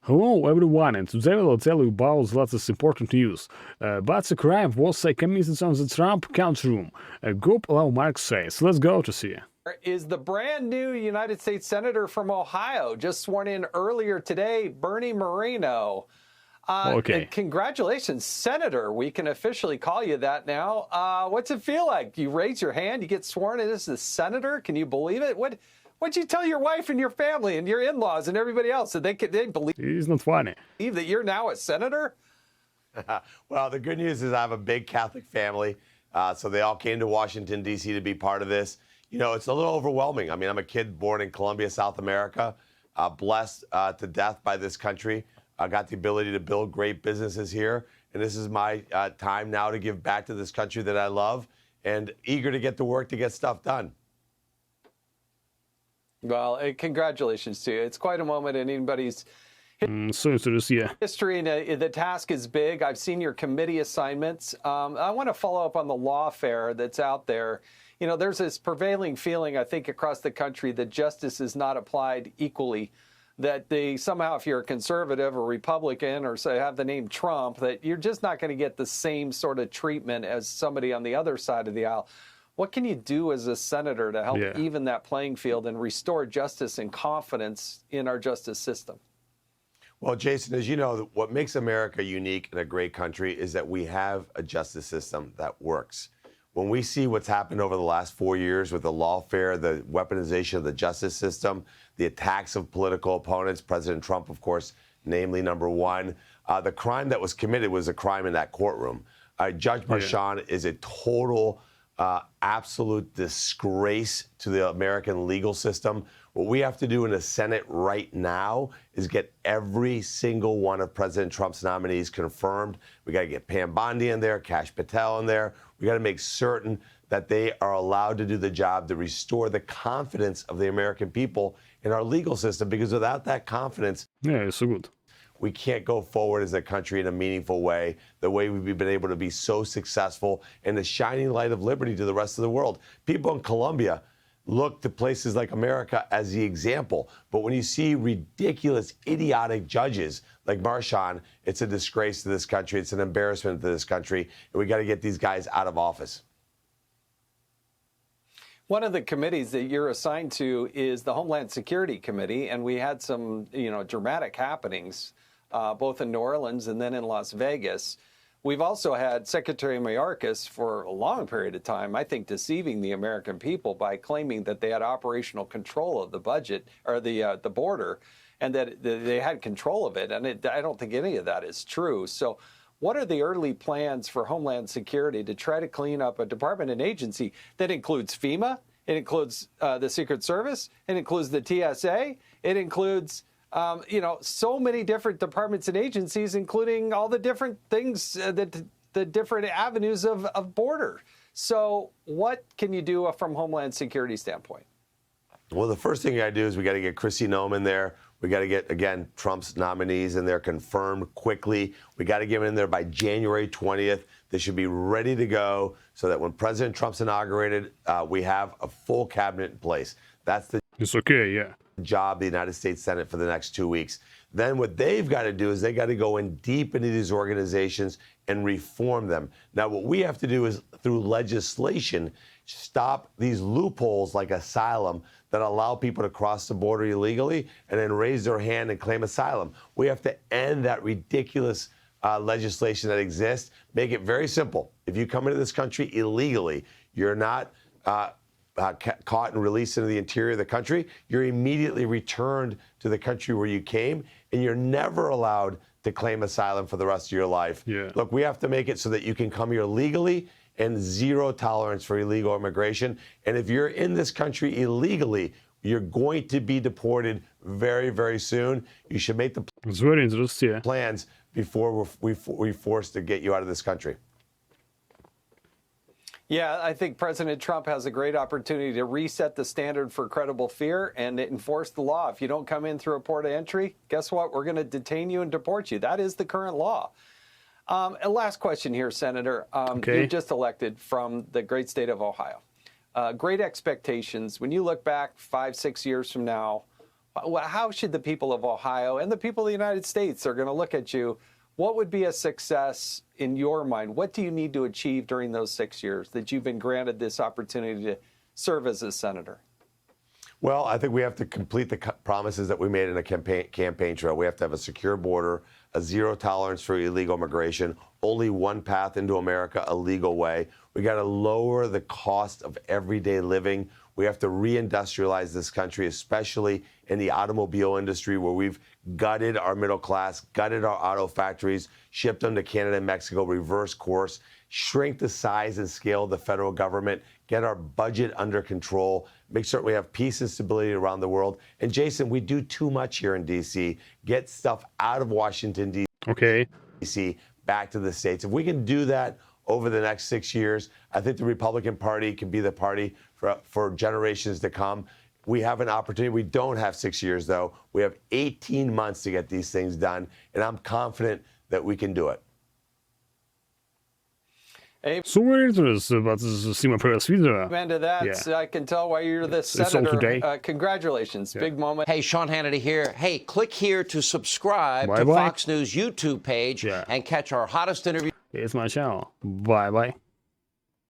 Hello everyone, and today I will tell you about lots of important news. But the crime was committed on the Trump courtroom. A group of Mark says. Let's go to see. Is the brand new United States Senator from Ohio, just sworn in earlier today, Bernie Moreno. Okay. Congratulations, Senator. We can officially call you that now. What's it feel like? You raise your hand, you get sworn in as the senator. Can you believe it? What'd you tell your wife and your family and your in-laws and everybody else? Did they believe It's not funny. that you're now a senator? Well, the good news is I have a big Catholic family, so they all came to Washington, D.C. to be part of this. You know, it's a little overwhelming. I mean, I'm a kid born in Colombia, South America, blessed to death by this country. I got the ability to build great businesses here, and this is my time now to give back to this country that I love, and eager to get to work to get stuff done. Well, congratulations to you. It's quite a moment in anybody's Yeah. history, and the task is big. I've seen your committee assignments. I want to follow up on the lawfare that's out there. You know, there's this prevailing feeling, I think, across the country that justice is not applied equally, that they somehow, if you're a conservative or Republican or say have the name Trump, that you're just not going to get the same sort of treatment as somebody on the other side of the aisle. What can you do as a senator to help even that playing field and restore justice and confidence in our justice system? Well, Jason, as you know, what makes America unique and a great country is that we have a justice system that works. When we see what's happened over the last 4 years with the lawfare, the weaponization of the justice system, the attacks of political opponents, President Trump, of course, namely number one, the crime that was committed was a crime in that courtroom. Judge Marchand is a total, absolute disgrace to the American legal system. What we have to do in the Senate right now is get every single one of President Trump's nominees confirmed. We got to get Pam Bondi in there, Kash Patel in there. We got to make certain that they are allowed to do the job to restore the confidence of the American people in our legal system, because without that confidence, It's so good. we can't go forward as a country in a meaningful way, the way we've been able to be so successful in the shining light of liberty to the rest of the world. People in Colombia look to places like America as the example. But when you see ridiculous, idiotic judges like Marchand, it's a disgrace to this country. It's an embarrassment to this country. And we got to get these guys out of office. One of the committees that you're assigned to is the Homeland Security Committee, and we had some, dramatic happenings, both in New Orleans and then in Las Vegas. We've also had Secretary Mayorkas for a long period of time, I think, deceiving the American people by claiming that they had operational control of the budget or the border, and that they had control of it. And I don't think any of that is true. So what are the early plans for Homeland Security to try to clean up a department and agency that includes FEMA, it includes the Secret Service, it includes the TSA, it includes so many different departments and agencies, including all the different things, the different avenues of border. So what can you do from Homeland Security standpoint? Well, the first thing I do is we got to get Kristi Noem in there. We got to get, again, Trump's nominees in there confirmed quickly. We got to get them in there by January 20th. They should be ready to go so that when President Trump's inaugurated, we have a full cabinet in place. That's the It's okay, yeah. job of the United States Senate for the next 2 weeks. Then what they've got to do is they got to go in deep into these organizations and reform them. Now, what we have to do is, through legislation, stop these loopholes like asylum that allow people to cross the border illegally and then raise their hand and claim asylum. We have to end that ridiculous legislation that exists, make it very simple. If you come into this country illegally, you're not caught and released into the interior of the country, you're immediately returned to the country where you came, and you're never allowed to claim asylum for the rest of your life. Yeah. Look, we have to make it so that you can come here legally and zero tolerance for illegal immigration. And if you're in this country illegally, you're going to be deported very, very soon. You should make the It's very interesting, yeah. plans before we're forced to get you out of this country. Yeah, I think President Trump has a great opportunity to reset the standard for credible fear and enforce the law. If you don't come in through a port of entry, guess what? We're going to detain you and deport you. That is the current law. And last question here, Senator. You're just elected from the great state of Ohio. Great expectations. When you look back 5-6 years from now, how should the people of Ohio and the people of the United States are going to look at you? What would be a success in your mind? What do you need to achieve during those 6 years that you've been granted this opportunity to serve as a senator? Well, I think we have to complete the promises that we made in a campaign trail. We have to have a secure border, a zero tolerance for illegal immigration, only one path into America, a legal way. We got to lower the cost of everyday living. We have to reindustrialize this country, especially in the automobile industry, where we've gutted our middle class, gutted our auto factories, shipped them to Canada and Mexico, reverse course, shrink the size and scale of the federal government, get our budget under control, make certain we have peace and stability around the world. And Jason, we do too much here in D.C. Get stuff out of Washington, D.C., back to the states. If we can do that over the next 6 years, I think the Republican Party can be the party for generations to come. We have an opportunity. We don't have 6 years, though. We have 18 months to get these things done, and I'm confident that we can do it. So we're interested about this Sima Press video. Amen to that. Yeah. I can tell why you're the It's all senator. today. Congratulations. Big moment. Hey, Sean Hannity here. Hey, click here to subscribe to Bye-bye. Fox News YouTube page and catch our hottest interviews. It's my channel. Bye bye.